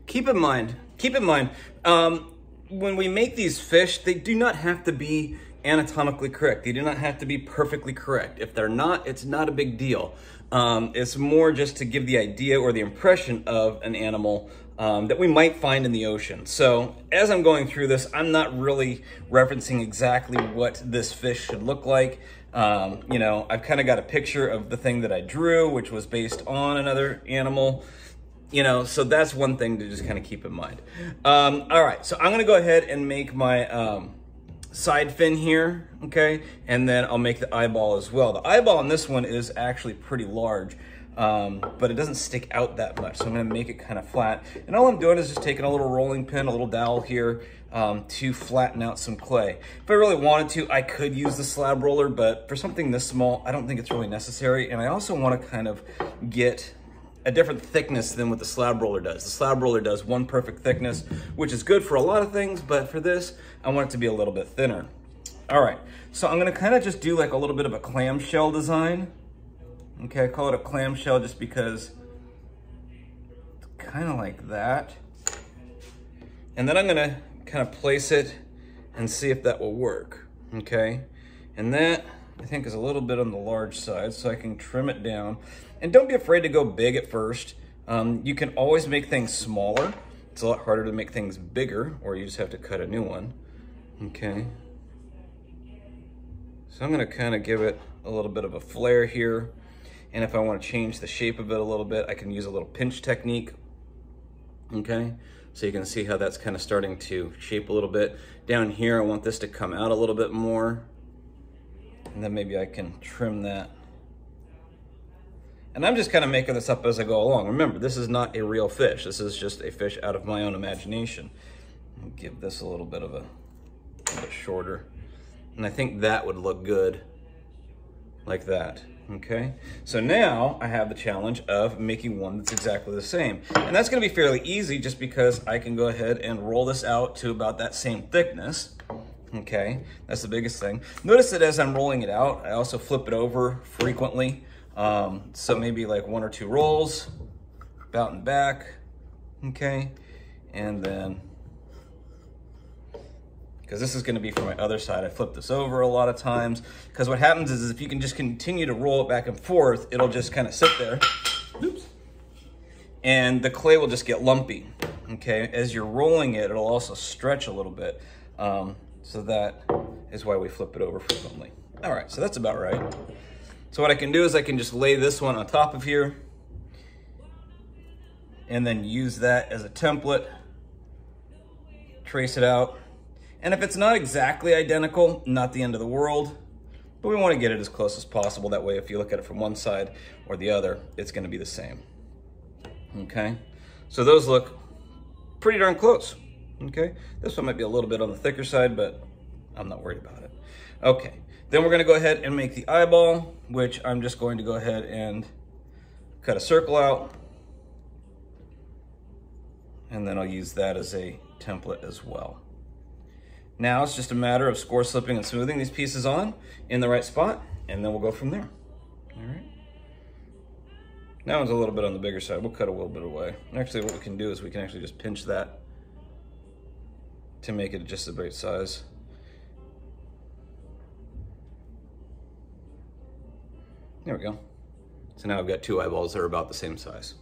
keep in mind, when we make these fish, they do not have to be anatomically correct. They do not have to be perfectly correct. If they're not, it's not a big deal. It's more just to give the idea or the impression of an animal that we might find in the ocean. So as I'm going through this, I'm not really referencing exactly what this fish should look like. You know, I've kind of got a picture of the thing that I drew, which was based on another animal. You know, so that's one thing to just kind of keep in mind. All right, so I'm gonna go ahead and make my side fin here, okay? And then I'll make the eyeball as well. The eyeball on this one is actually pretty large, but it doesn't stick out that much. So I'm gonna make it kind of flat. And all I'm doing is just taking a little rolling pin, a little dowel here, to flatten out some clay. If I really wanted to, I could use the slab roller, but for something this small, I don't think it's really necessary. And I also wanna kind of get a different thickness than what the slab roller does. The slab roller does one perfect thickness, which is good for a lot of things, but for this, I want it to be a little bit thinner. All right, so I'm gonna kind of just do like a little bit of a clamshell design. Okay, I call it a clamshell just because it's kind of like that. And then I'm gonna kind of place it and see if that will work, okay? And that, I think, is a little bit on the large side, so I can trim it down. And don't be afraid to go big at first. You can always make things smaller. It's a lot harder to make things bigger, or you just have to cut a new one. Okay. So I'm gonna kind of give it a little bit of a flare here. And if I want to change the shape of it a little bit, I can use a little pinch technique. Okay. So you can see how that's kind of starting to shape a little bit. Down here, I want this to come out a little bit more. And then maybe I can trim that. And I'm just kind of making this up as I go along. Remember, this is not a real fish. This is just a fish out of my own imagination. I'll give this a little bit shorter. And I think that would look good like that, okay? So now I have the challenge of making one that's exactly the same. And that's gonna be fairly easy just because I can go ahead and roll this out to about that same thickness. Okay, that's the biggest thing. Notice that as I'm rolling it out, I also flip it over frequently. So maybe like 1 or 2 rolls, about and back, okay? And then, because this is gonna be for my other side, I flip this over a lot of times, because what happens is if you can just continue to roll it back and forth, it'll just kind of sit there. Oops. And the clay will just get lumpy, okay? As you're rolling it, it'll also stretch a little bit. So that is why we flip it over frequently. All right, so that's about right. So what I can do is I can just lay this one on top of here and then use that as a template, trace it out. And if it's not exactly identical, not the end of the world, but we want to get it as close as possible. That way, if you look at it from one side or the other, it's going to be the same. Okay, so those look pretty darn close. Okay, this one might be a little bit on the thicker side, but I'm not worried about it. Okay, then we're gonna go ahead and make the eyeball, which I'm just going to go ahead and cut a circle out. And then I'll use that as a template as well. Now it's just a matter of score slipping and smoothing these pieces on in the right spot, and then we'll go from there. All right. That one's a little bit on the bigger side. We'll cut a little bit away. Actually, what we can do is we can actually just pinch that to make it just the right size. There we go. So now I've got 2 eyeballs that are about the same size.